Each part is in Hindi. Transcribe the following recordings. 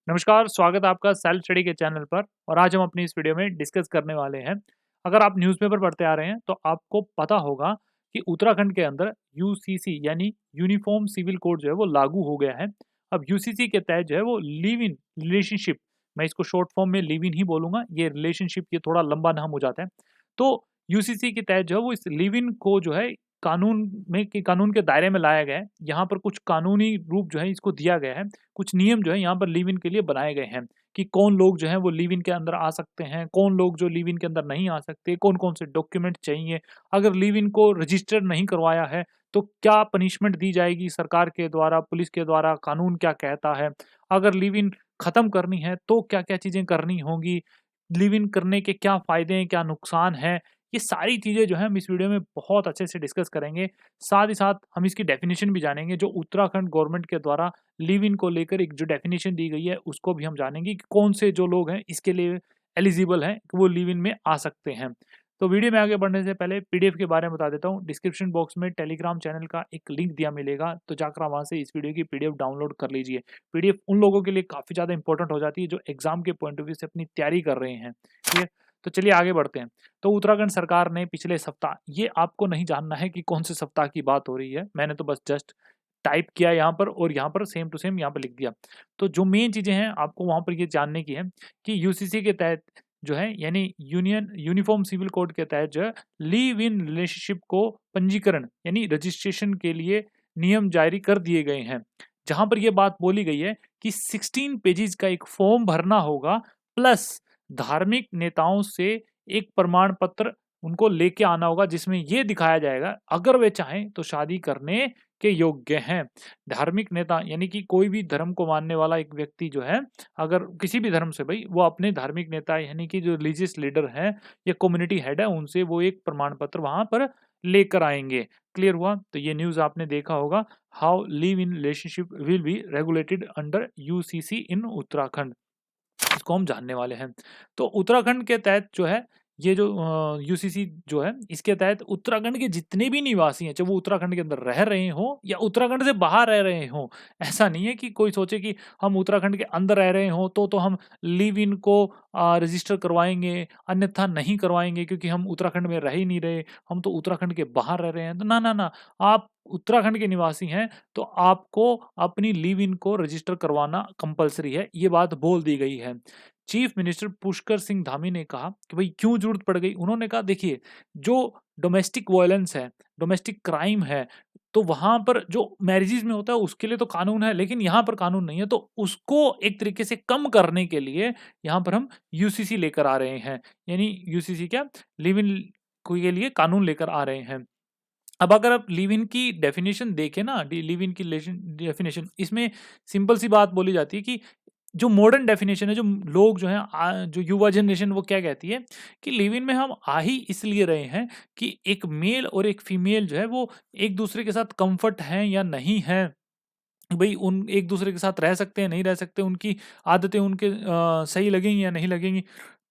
नमस्कार, स्वागत है आपका सेल्फ स्टडी के चैनल पर। और आज हम अपनी इस वीडियो में डिस्कस करने वाले हैं। अगर आप न्यूज़पेपर पढ़ते आ रहे हैं तो आपको पता होगा कि उत्तराखंड के अंदर यूसीसी यानी यूनिफॉर्म सिविल कोड जो है वो लागू हो गया है। अब यूसीसी के तहत जो है वो लिव इन रिलेशनशिप, मैं इसको शॉर्ट फॉर्म में लिव इन ही बोलूँगा, ये रिलेशनशिप ये थोड़ा लंबा नाम हो जाता है। तो यूसीसी के तहत जो है वो इस लिव इन को जो है कानून के दायरे में लाया गया है। यहाँ पर कुछ कानूनी रूप जो है इसको दिया गया है। कुछ नियम जो है यहाँ पर लिव इन के लिए बनाए गए हैं कि कौन लोग जो हैं वो लिव इन के अंदर आ सकते हैं, कौन लोग जो लिव इन के अंदर नहीं आ सकते, कौन-कौन से डॉक्यूमेंट चाहिए। अगर लिव इन को रजिस्टर नहीं करवाया है, तो क्या पनिशमेंट दी जाएगी सरकार के द्वारा, पुलिस के द्वारा, कानून क्या कहता है। अगर लिव इन खत्म करनी है, तो क्या-क्या चीज़ें करनी होंगी, लिव इन करने के क्या फ़ायदे हैं, क्या नुकसान हैं। ये सारी चीज़ें जो है हम इस वीडियो में बहुत अच्छे से डिस्कस करेंगे। साथ ही साथ हम इसकी डेफिनिशन भी जानेंगे, जो उत्तराखंड गवर्नमेंट के द्वारा लिव इन को लेकर एक जो डेफिनेशन दी गई है उसको भी हम जानेंगे कि कौन से जो लोग हैं इसके लिए एलिजिबल हैं कि वो लिव इन में आ सकते हैं। तो वीडियो में आगे बढ़ने से पहले पीडीएफ के बारे में बता देता हूँ। डिस्क्रिप्शन बॉक्स में टेलीग्राम चैनल का एक लिंक दिया मिलेगा, तो जाकर आप वहाँ से इस वीडियो की पीडीएफ डाउनलोड कर लीजिए। पीडीएफ उन लोगों के लिए काफ़ी ज़्यादा इंपॉर्टेंट हो जाती है जो एग्जाम के पॉइंट ऑफ व्यू से अपनी तैयारी कर रहे हैं। ठीक है, तो चलिए आगे बढ़ते हैं। तो उत्तराखंड सरकार ने पिछले सप्ताह, ये आपको नहीं जानना है कि कौन से सप्ताह की बात हो रही है, मैंने तो बस जस्ट टाइप किया यहाँ पर और यहाँ पर सेम टू सेम यहाँ पर लिख दिया। तो जो मेन चीज़ें हैं आपको वहाँ पर ये जानने की है कि यूसीसी के तहत जो है यानी यूनिफॉर्म सिविल कोड के तहत जो है लिव इन रिलेशनशिप को पंजीकरण यानी रजिस्ट्रेशन के लिए नियम जारी कर दिए गए हैं। जहाँ पर ये बात बोली गई है कि 16 पेजेस का एक फॉर्म भरना होगा, प्लस धार्मिक नेताओं से एक प्रमाण पत्र उनको लेके आना होगा जिसमें ये दिखाया जाएगा अगर वे चाहें तो शादी करने के योग्य हैं। धार्मिक नेता यानी कि कोई भी धर्म को मानने वाला एक व्यक्ति जो है, अगर किसी भी धर्म से भाई, वो अपने धार्मिक नेता यानी कि जो रिलीजियस लीडर हैं या कम्युनिटी हेड है उनसे वो एक प्रमाण पत्र वहां पर लेकर आएंगे। क्लियर हुआ? तो ये न्यूज़ आपने देखा होगा, how live in relationship will be regulated under UCC in Uttarakhand, इसको हम जानने वाले हैं। तो उत्तराखंड के तहत जो है ये जो यूसीसी जो है इसके तहत उत्तराखंड के जितने भी निवासी हैं, चाहे वो उत्तराखंड के अंदर रह रहे हों या उत्तराखंड से बाहर रह रहे हों, ऐसा नहीं है कि कोई सोचे कि हम उत्तराखंड के अंदर रह रहे हों तो हम लिव इन को रजिस्टर करवाएंगे, अन्यथा नहीं करवाएंगे क्योंकि हम उत्तराखंड में रह ही नहीं रहे, हम तो उत्तराखंड के बाहर रह रहे हैं। तो ना ना ना, आप उत्तराखंड के निवासी हैं तो आपको अपनी लिव इन को रजिस्टर करवाना कंपलसरी है, ये बात बोल दी गई है। चीफ मिनिस्टर पुष्कर सिंह धामी ने कहा कि भाई क्यों जरूरत पड़ गई। उन्होंने कहा देखिए, जो डोमेस्टिक वायलेंस है, डोमेस्टिक क्राइम है, तो वहां पर जो मैरिजेस में होता है उसके लिए तो कानून है, लेकिन यहाँ पर कानून नहीं है। तो उसको एक तरीके से कम करने के लिए यहाँ पर हम यूसीसी लेकर आ रहे हैं, यानी यूसीसी क्या, लिव इन के लिए कानून लेकर आ रहे हैं। अब अगर आप लिव इन की डेफिनेशन देखें ना, लिव इन की डेफिनेशन, इसमें सिंपल सी बात बोली जाती है कि जो मॉडर्न डेफिनेशन है, जो लोग जो हैं जो युवा जनरेशन वो क्या कहती है कि लिव इन में हम आ ही इसलिए रहे हैं कि एक मेल और एक फीमेल जो है वो एक दूसरे के साथ कंफर्ट हैं या नहीं है, भाई उन एक दूसरे के साथ रह सकते हैं नहीं रह सकते, उनकी आदतें उनके सही लगेंगी या नहीं लगेंगी,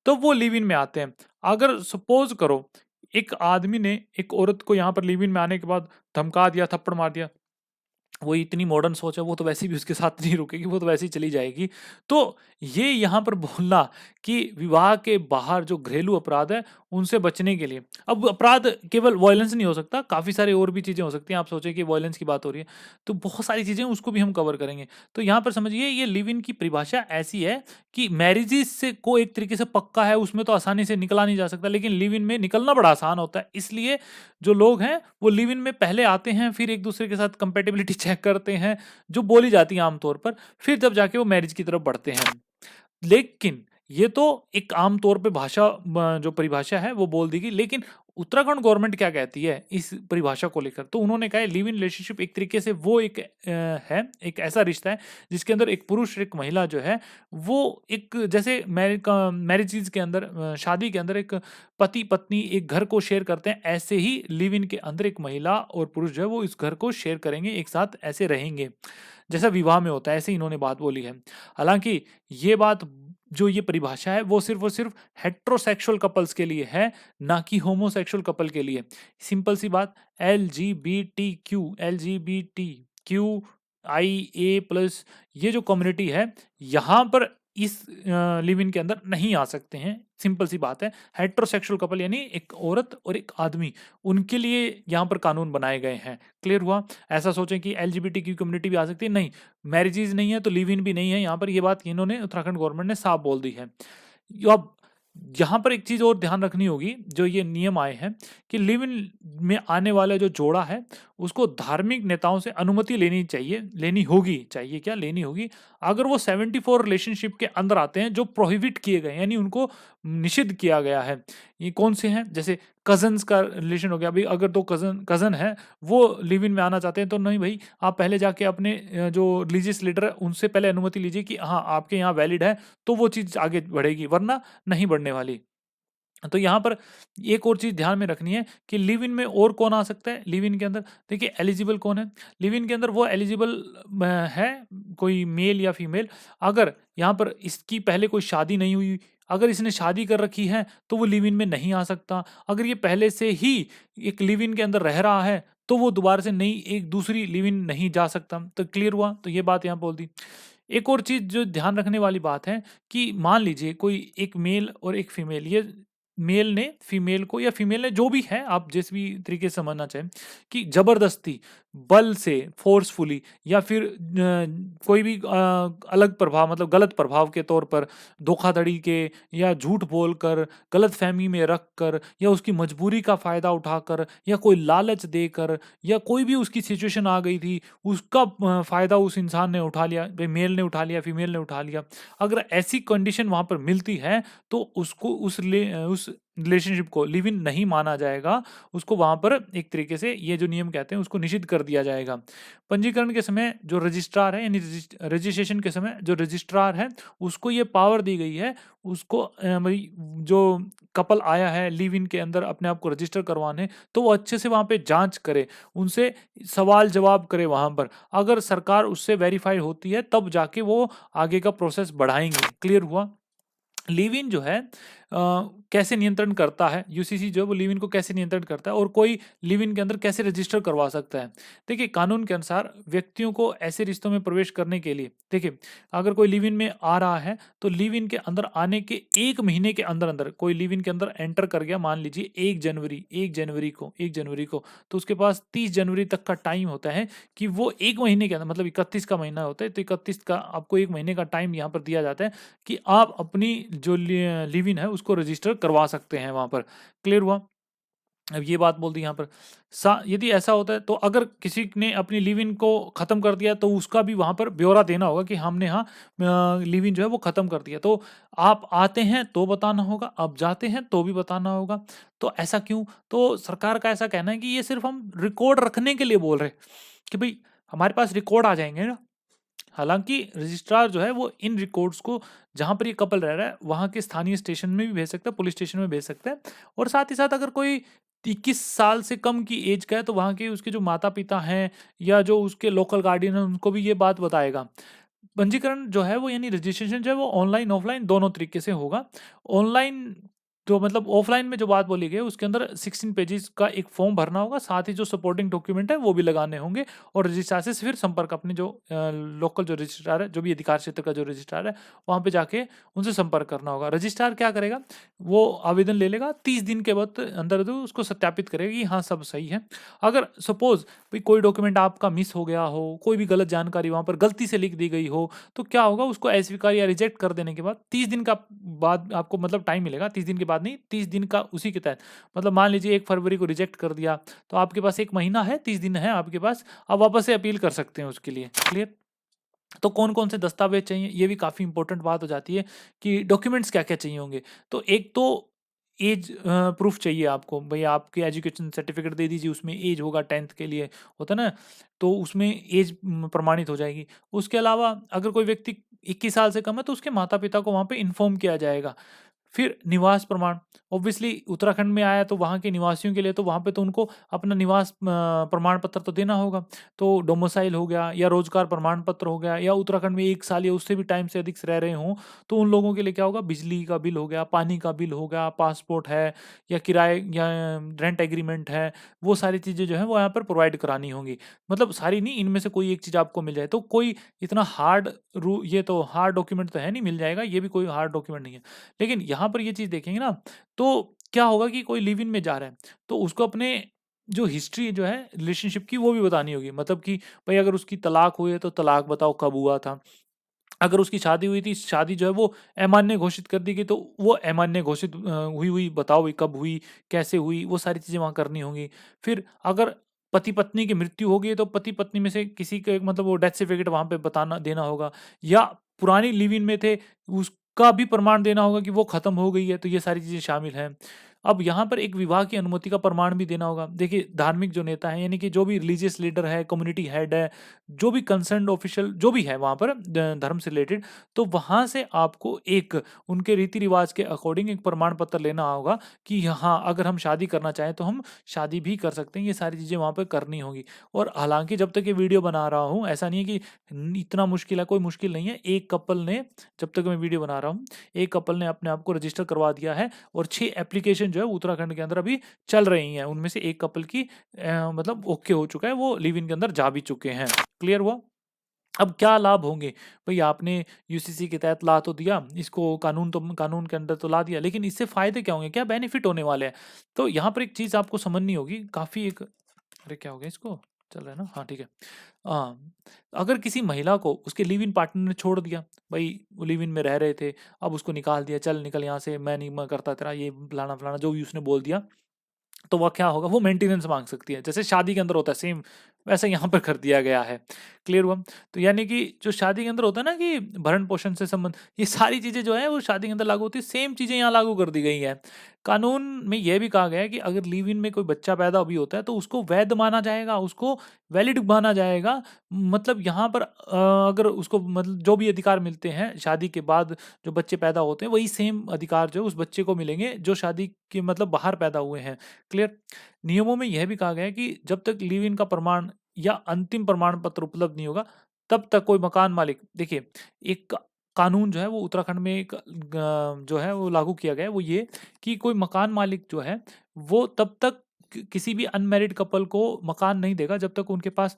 तो वो लिव इन में आते हैं। अगर सपोज करो एक आदमी ने एक औरत को यहाँ पर लिव इन में आने के बाद धमका दिया, थप्पड़ मार दिया, वो इतनी मॉडर्न सोच है, वो तो वैसे भी उसके साथ नहीं रुकेगी, वो तो वैसे ही चली जाएगी। तो ये यहाँ पर बोलना कि विवाह के बाहर जो घरेलू अपराध है उनसे बचने के लिए, अब अपराध केवल वायलेंस नहीं हो सकता, काफ़ी सारी और भी चीज़ें हो सकती हैं। आप सोचें कि वायलेंस की बात हो रही है तो बहुत सारी चीज़ें उसको भी हम कवर करेंगे। तो यहाँ पर समझिए ये लिव इन की परिभाषा ऐसी है कि मैरिजेस से को एक तरीके से पक्का है, उसमें तो आसानी से निकला नहीं जा सकता, लेकिन लिव इन में निकलना बड़ा आसान होता है। इसलिए जो लोग हैं वो लिव इन में पहले आते हैं, फिर एक दूसरे के साथ कंपेटेबिलिटी चेक करते हैं जो बोली जाती है आमतौर पर, फिर जब जाके वो मैरिज की तरफ बढ़ते हैं। लेकिन ये तो एक आम तौर पे भाषा जो परिभाषा है वो बोल दी गई, लेकिन उत्तराखंड गवर्नमेंट क्या कहती है इस परिभाषा को लेकर, तो उन्होंने कहा है लिव इन रिलेशनशिप एक तरीके से वो एक है, एक ऐसा रिश्ता है जिसके अंदर एक पुरुष एक महिला जो है वो एक जैसे मैरिजेज के अंदर शादी के अंदर एक पति पत्नी एक घर को शेयर करते हैं, ऐसे ही लिव इन के अंदर एक महिला और पुरुष जो है वो इस घर को शेयर करेंगे, एक साथ ऐसे रहेंगे जैसा विवाह में होता है, ऐसे इन्होंने बात बोली है। हालांकि ये बात जो ये परिभाषा है वो सिर्फ और सिर्फ हेट्रोसेक्सुअल कपल्स के लिए है, ना कि होमोसेक्सुअल कपल के लिए। सिंपल सी बात, L G B T Q IA+ ये जो कम्युनिटी है, यहाँ पर इस लिव इन के अंदर नहीं आ सकते हैं। सिंपल सी बात है। हेटेरोसेक्सुअल कपल यानी एक औरत और एक आदमी, उनके लिए यहाँ पर कानून बनाए गए हैं। क्लियर हुआ? ऐसा सोचें कि एलजीबीटीक्यू कम्युनिटी भी आ सकती है, नहीं। मैरिजेज़ नहीं है तो लिव इन भी नहीं है यहाँ पर, ये बात इन्होंने उत्तराखंड गवर्नमेंट ने साफ बोल दी है। अब यहाँ पर एक चीज़ और ध्यान रखनी होगी, जो ये नियम आए हैं कि लिव इन में आने वाला जो जोड़ा है, उसको धार्मिक नेताओं से अनुमति लेनी चाहिए, लेनी होगी, चाहिए क्या, लेनी होगी। अगर वो 74 रिलेशनशिप के अंदर आते हैं जो प्रोहिबिट किए गए हैं, यानी उनको निषिद्ध किया गया है। ये कौन से हैं? जैसे कज़न्स का रिलेशन हो गया, अभी अगर 2 कज़न है, वो लिव इन में आना चाहते हैं, तो नहीं भई, आप पहले जाके अपने जो रिलीजियस लीडर है, उनसे पहले अनुमति लीजिए कि हाँ, आपके यहाँ वैलिड है, तो वो चीज़ आगे बढ़ेगी, वरना नहीं बढ़ने वाली। तो यहाँ पर एक और चीज़ ध्यान में रखनी है कि लिव इन में और कौन आ सकता है लिव इन के अंदर। देखिए एलिजिबल कौन है लिव इन के अंदर, वो एलिजिबल है कोई मेल या फीमेल, अगर यहाँ पर इसकी पहले कोई शादी नहीं हुई, अगर इसने शादी कर रखी है तो वो लिव इन में नहीं आ सकता। अगर ये पहले से ही एक लिव इन के अंदर रह रहा है तो वो दोबारा से नई एक दूसरी लिव इन नहीं जा सकता। तो क्लियर हुआ? तो ये बात यहाँ बोल दी। एक और चीज़ जो ध्यान रखने वाली बात है कि मान लीजिए कोई एक मेल और एक फीमेल, ये मेल ने फीमेल को या फीमेल ने, जो भी है आप जिस भी तरीके से समझना चाहें, कि ज़बरदस्ती, बल से, फ़ोर्सफुली या फिर कोई भी अलग प्रभाव, मतलब गलत प्रभाव के तौर पर धोखाधड़ी के या झूठ बोलकर, गलतफ़हमी में रख कर या उसकी मजबूरी का फ़ायदा उठाकर या कोई लालच देकर या कोई भी उसकी सिचुएशन आ गई थी, उसका फ़ायदा उस इंसान ने उठा लिया, भई मेल ने उठा लिया, फीमेल ने उठा लिया। अगर ऐसी कंडीशन वहाँ पर मिलती है तो उसको उस रिलेशनशिप को लिव इन नहीं माना जाएगा। उसको वहाँ पर एक तरीके से ये जो नियम कहते हैं उसको निषिद्ध कर दिया जाएगा। पंजीकरण के समय जो रजिस्ट्रार है, यानी रजिस्ट्रेशन के समय जो रजिस्ट्रार है, उसको ये पावर दी गई है, उसको भई जो कपल आया है लिव इन के अंदर अपने आप को रजिस्टर करवाने, तो वो अच्छे से वहाँ पे जाँच करे, उनसे सवाल-जवाब करे वहाँ पर। अगर सरकार उससे वेरिफ़ाई होती है तब जाके वो आगे का प्रोसेस बढ़ाएँगे। क्लियर हुआ? लिव इन जो है कैसे नियंत्रण करता है, यूसीसी जो है वो लिव इन को कैसे नियंत्रण करता है और कोई लिव इन के अंदर कैसे रजिस्टर करवा सकता है। देखिए कानून के अनुसार व्यक्तियों को ऐसे रिश्तों में प्रवेश करने के लिए, देखिए अगर कोई लिव इन में आ रहा है तो लिव इन के अंदर आने के 1 महीने के अंदर अंदर कोई लिव इन के अंदर एंटर कर गया, मान लीजिए 1 जनवरी को, तो उसके पास 30 जनवरी तक का टाइम होता है कि वो 1 महीने के अंदर, मतलब 31 का महीना होता है, तो 31 का आपको 1 महीने का टाइम यहाँ पर दिया जाता है कि आप अपनी जो लिव इन है उसको रजिस्टर करवा सकते हैं वहाँ पर। क्लियर हुआ? अब ये बात बोल दी यहाँ पर। यदि ऐसा होता है तो अगर किसी ने अपनी लिव इन को ख़त्म कर दिया तो उसका भी वहाँ पर ब्यौरा देना होगा कि हमने हाँ लिव इन जो है वो ख़त्म कर दिया। तो आप आते हैं तो बताना होगा, आप जाते हैं तो भी बताना होगा। तो ऐसा क्यों? तो सरकार का ऐसा कहना है कि ये सिर्फ़ हम रिकॉर्ड रखने के लिए बोल रहे हैं कि भई हमारे पास रिकॉर्ड आ जाएँगे ना। हालाँकि रजिस्ट्रार जो है वो इन रिकॉर्ड्स को जहाँ पर ये कपल रह रहा है वहाँ के स्थानीय स्टेशन में भी भेज सकता है, पुलिस स्टेशन में भेज सकता है। और साथ ही साथ अगर कोई 21 साल से कम की एज का है तो वहाँ के उसके जो माता-पिता हैं या जो उसके लोकल गार्डियन हैं उनको भी ये बात बताएगा। पंजीकरण जो है वो, यानी रजिस्ट्रेशन जो है वो ऑनलाइन, ऑफलाइन दोनों तरीके से होगा। ऑनलाइन तो मतलब ऑफलाइन में जो बात बोली गई है उसके अंदर 16 पेजेस का एक फॉर्म भरना होगा, साथ ही जो सपोर्टिंग डॉक्यूमेंट है वो भी लगाने होंगे और रजिस्ट्रार से फिर संपर्क, अपने जो लोकल जो रजिस्ट्रार है, जो भी अधिकार क्षेत्र का जो रजिस्ट्रार है, वहाँ पे जाके उनसे संपर्क करना होगा। रजिस्ट्रार क्या करेगा, वो आवेदन ले लेगा, 30 दिन के बाद अंदर तो उसको सत्यापित करेगा कि हाँ सब सही है। अगर सपोज भाई कोई डॉक्यूमेंट आपका मिस हो गया हो, कोई भी गलत जानकारी वहाँ पर गलती से लिख दी गई हो, तो क्या होगा, उसको अस्वीकार या रिजेक्ट कर देने के बाद 30 दिन का बाद आपको मतलब टाइम मिलेगा। 30 दिन के बाद नहीं, 30 दिन का उसी के तहत, मतलब मान लीजिए 1 फरवरी को रिजेक्ट कर दिया तो आपके पास 1 महीना है, 30 दिन है आपके पास, आप वापस से अपील कर सकते हैं उसके लिए। क्लियर? तो कौन-कौन से दस्तावेज़ चाहिए, ये भी काफ़ी इंपॉर्टेंट बात हो जाती है कि डॉक्यूमेंट्स क्या-क्या चाहिए होंगे। तो एक तो ऐज प्रूफ चाहिए आपको, भई आपके एजुकेशन सर्टिफिकेट दे दीजिए, उसमें ऐज होगा 10th के लिए, होता है ना? तो उसमें ऐज प्रमाणित हो जाएगी। उसके अलावा अगर कोई व्यक्ति 21 साल से कम है तो उसके माता-पिता को वहाँ पे इन्फॉर्म किया जाएगा। फिर निवास प्रमाण, ऑब्वियसली उत्तराखंड में आया तो वहाँ के निवासियों के लिए तो वहाँ पे तो उनको अपना निवास प्रमाण पत्र तो देना होगा। तो डोमिसाइल हो गया या रोजगार प्रमाण पत्र हो गया या उत्तराखंड में 1 साल या उससे भी टाइम से अधिक से रह रहे हों, तो उन लोगों के लिए क्या होगा, बिजली का बिल हो गया, पानी का बिल हो गया, पासपोर्ट है या किराए या रेंट एग्रीमेंट है, वो सारी चीज़ें जो हैं वो यहाँ पर प्रोवाइड करानी होंगी। मतलब सारी नहीं, इनमें से कोई एक चीज़ आपको मिल जाए। तो कोई इतना हार्ड रू ये तो हार्ड डॉक्यूमेंट तो है नहीं, मिल जाएगा, ये भी कोई हार्ड डॉक्यूमेंट नहीं है। लेकिन यहाँ पर ये चीज़ देखेंगे ना, तो क्या होगा कि कोई लिव इन में जा रहा है, तो उसको अपने जो हिस्ट्री जो है रिलेशनशिप की वो भी बतानी होगी। मतलब कि भाई अगर उसकी तलाक हुई है तो तलाक बताओ कब हुआ था। अगर उसकी शादी हुई थी, शादी जो है वो अमान्य घोषित कर दी गई, तो वो अमान्य घोषित हुई हुई बताओ भाई कब हुई, कैसे हुई, वो सारी चीज़ें वहाँ करनी होंगी। फिर अगर पति-पत्नी की मृत्यु हो गई है, तो पति-पत्नी में से किसी के मतलब वो डेथ सर्टिफिकेट वहाँ पे बताना देना होगा, या पुरानी लिव इन में थे, उसका भी प्रमाण देना होगा कि वो खत्म हो गई है, तो ये सारी चीज़ें शामिल हैं। अब यहाँ पर एक विवाह की अनुमति का प्रमाण भी देना होगा। देखिए धार्मिक जो नेता हैं, यानी कि जो भी रिलीजियस लीडर है, कम्युनिटी हेड है, जो भी कंसर्न्ड ऑफिशियल जो भी है वहाँ पर धर्म से रिलेटेड, तो वहाँ से आपको एक उनके रीति रिवाज के अकॉर्डिंग एक प्रमाण पत्र लेना होगा कि हाँ, अगर हम शादी करना चाहें तो हम शादी भी कर सकते हैं। ये सारी चीज़ें वहाँ पर करनी होगी। और हालांकि जब तक ये वीडियो बना रहा हूँ, ऐसा नहीं है कि इतना मुश्किल है, कोई मुश्किल नहीं है। एक कपल ने, जब तक मैं वीडियो बना रहा हूँ, एक कपल ने अपने आप को रजिस्टर करवा दिया है, और 6 एप्लीकेशन जो है उत्तराखंड के अंदर अभी चल रही हैं। उनमें से एक कपल की मतलब ओके हो चुका है, वो लिव इन के अंदर जा भी चुके हैं। क्लियर हुआ? अब क्या लाभ होंगे? भई आपने यूसीसी के तहत ला तो दिया, इसको कानून के अंदर तो ला दिया, लेकिन इससे फ़ायदे क्या होंगे? क्या बेनिफिट होने वाले हैं? तो यहाँ पर एक चीज़ आपको समझनी होगी, काफ़ी एक अरे क्या हो गया इसको? चल रहा है ना? हाँ, ठीक है। हाँ, अगर किसी महिला को उसके लिव इन पार्टनर ने छोड़ दिया, भई वो लिव इन में रह रहे थे, अब उसको निकाल दिया, "चल निकल यहाँ से, मैं नहीं म करता तेरा ये फलाना-फलाना" जो भी उसने बोल दिया, तो वह क्या होगा, वो मेंटेनेंस माँग सकती है। जैसे शादी के अंदर होता है सेम, वैसा यहाँ पर कर दिया गया है। क्लियर हुआ? तो यानी कि जो शादी के अंदर होता है ना कि भरण-पोषण से संबंध, ये सारी चीज़ें जो है वो शादी के अंदर लागू होती है, सेम चीज़ें यहाँ लागू कर दी गई हैं। कानून में ये भी कहा गया है कि अगर लिव इन में कोई बच्चा पैदा भी होता है तो उसको वैध माना जाएगा, उसको वैलिड माना जाएगा। मतलब यहाँ पर अगर उसको मतलब जो भी अधिकार मिलते हैं शादी के बाद जो बच्चे पैदा होते हैं, वही सेम अधिकार जो है उस बच्चे को मिलेंगे जो शादी के मतलब बाहर पैदा हुए हैं। क्लियर? नियमों में यह भी कहा गया है कि जब तक लिव इन का प्रमाण या अंतिम प्रमाण पत्र उपलब्ध नहीं होगा, तब तक कोई मकान मालिक, देखिए एक कानून जो है वो उत्तराखंड में एक जो है वो लागू किया गया है, वो ये कि कोई मकान मालिक जो है वो तब तक किसी भी अनमैरिड कपल को मकान नहीं देगा जब तक उनके पास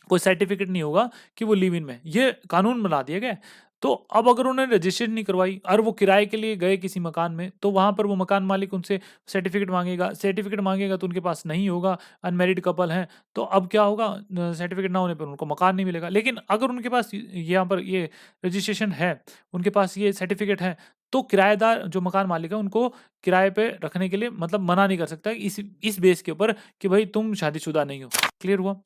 कोई सर्टिफिकेट नहीं होगा कि वो लिव इन में, ये कानून बना दिया गया है। तो अब अगर उन्होंने रजिस्ट्रेशन नहीं करवाई और वो किराए के लिए गए किसी मकान में, तो वहाँ पर वो मकान मालिक उनसे सर्टिफिकेट माँगेगा तो उनके पास नहीं होगा, अनमैरिड कपल हैं, तो अब क्या होगा, सर्टिफिकेट ना होने पर उनको मकान नहीं मिलेगा। लेकिन अगर उनके पास यहाँ पर ये रजिस्ट्रेशन है, उनके पास ये सर्टिफिकेट है, तो किराएदार जो मकान मालिक है उनको किराए पे रखने के लिए मतलब मना नहीं कर सकता इस बेस के ऊपर कि भाई तुम शादीशुदा नहीं हो। क्लियर हुआ?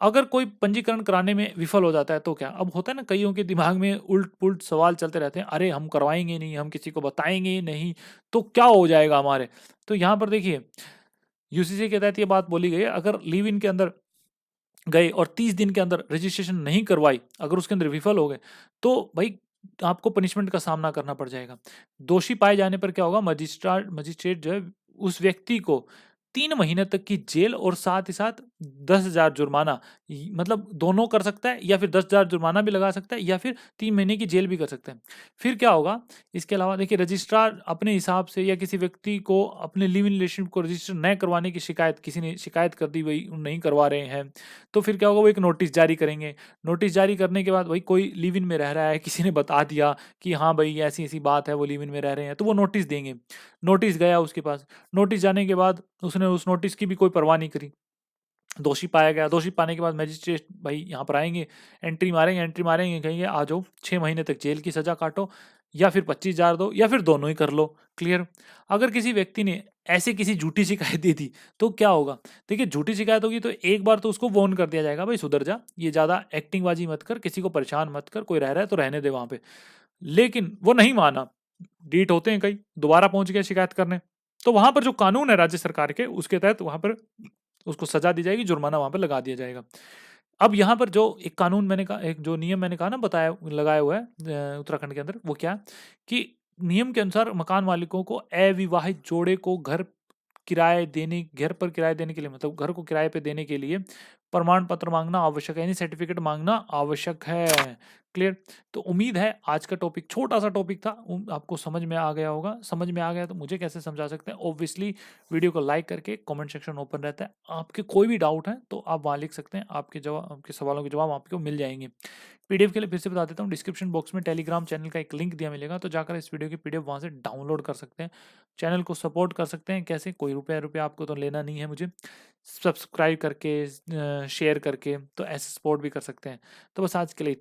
अगर कोई पंजीकरण कराने में विफल हो जाता है तो क्या? अब होता है ना कइयों के दिमाग में उलट-पुलट सवाल चलते रहते हैं, अरे हम करवाएँगे नहीं, हम किसी को बताएँगे ही नहीं, तो क्या हो जाएगा हमारे? तो यहाँ पर देखिए, यूसीसी के तहत ये बात बोली गई है, अगर लिव इन के अंदर गए और 30 दिन के अंदर रजिस्ट्रेशन नहीं करवाई, अगर उसके अंदर विफल हो गए, तो भई आपको पनिशमेंट का सामना करना पड़ जाएगा। दोषी पाए जाने पर क्या होगा, मजिस्ट्रेट जो है उस व्यक्ति को 3 महीने तक की जेल और साथ ही साथ 10,000 जुर्माना, मतलब दोनों कर सकता है, या फिर 10,000 जुर्माना भी लगा सकता है, या फिर 3 महीने की जेल भी कर सकता है। फिर क्या होगा, इसके अलावा देखिए रजिस्ट्रार अपने हिसाब से या किसी व्यक्ति को अपने लिव इन रिलेशनशिप को रजिस्टर न करवाने की शिकायत, किसी ने शिकायत कर दी, वही नहीं करवा रहे हैं, तो फिर क्या होगा, वो एक नोटिस जारी करेंगे। नोटिस जारी करने के बाद भाई कोई लिव इन में रह रहा है, किसी ने बता दिया कि हाँ भाई ऐसी-ऐसी बात है, वो लिव इन में रह रहे हैं, तो वो नोटिस देंगे। नोटिस गया उसके पास, नोटिस जाने के बाद उसने उस नोटिस की भी कोई परवाह नहीं करी। दोषी पाया गया, दोषी पाने के बाद मजिस्ट्रेट भाई यहाँ पर आएँगे, एंट्री मारेंगे, कहेंगे आ जाओ, 6 महीने तक जेल की सज़ा काटो, या फिर 25,000 दो, या फिर दोनों ही कर लो। क्लियर? अगर किसी व्यक्ति ने ऐसे किसी झूठी शिकायत दी थी, तो क्या होगा? देखिए झूठी शिकायत होगी तो एक बार तो उसको वार्न कर दिया जाएगा, भाई सुधर जा, ये ज़्यादा एक्टिंगबाजी मत कर, किसी को परेशान मत कर, कोई रह रहा है तो रहने दे वहाँ पे। लेकिन वो नहीं माना, डीठ होते हैं कई, दोबारा पहुँच गया शिकायत करने, तो वहाँ पर जो कानून है राज्य सरकार के, उसके तहत वहाँ पर उसको सज़ा दी जाएगी, जुर्माना वहाँ पे लगा दिया जाएगा। अब यहाँ पर जो एक कानून मैंने कहा, एक जो नियम मैंने कहा ना बताया लगाया हुआ है उत्तराखंड के अंदर, वो क्या? कि नियम के अनुसार मकान मालिकों को अविवाहित जोड़े को घर पर किराए देने के लिए, मतलब घर को किराए पे देने के लिए प्रमाण पत्र मांगना आवश्यक है, यानी सर्टिफिकेट मांगना आवश्यक है। क्लियर? तो उम्मीद है आज का टॉपिक छोटा सा टॉपिक था, आपको समझ में आ गया होगा। समझ में आ गया तो मुझे कैसे समझा सकते हैं? ऑब्वियसली वीडियो को लाइक करके, कमेंट सेक्शन ओपन रहता है, आपके कोई भी डाउट है तो आप वहाँ लिख सकते हैं, आपके सवालों के जवाब आपको मिल जाएंगे। पीडीएफ के लिए फिर से बता देता हूँ, डिस्क्रिप्शन बॉक्स में टेलीग्राम चैनल का एक लिंक दिया मिलेगा, तो जाकर इस वीडियो की पीडीएफ वहाँ से डाउनलोड कर सकते हैं। चैनल को सपोर्ट कर सकते हैं। कैसे? कोई रुपया रुपया आपको तो लेना नहीं है मुझे, सब्सक्राइब करके, शेयर करके, तो ऐसे सपोर्ट भी कर सकते हैं। तो बस आज के लिए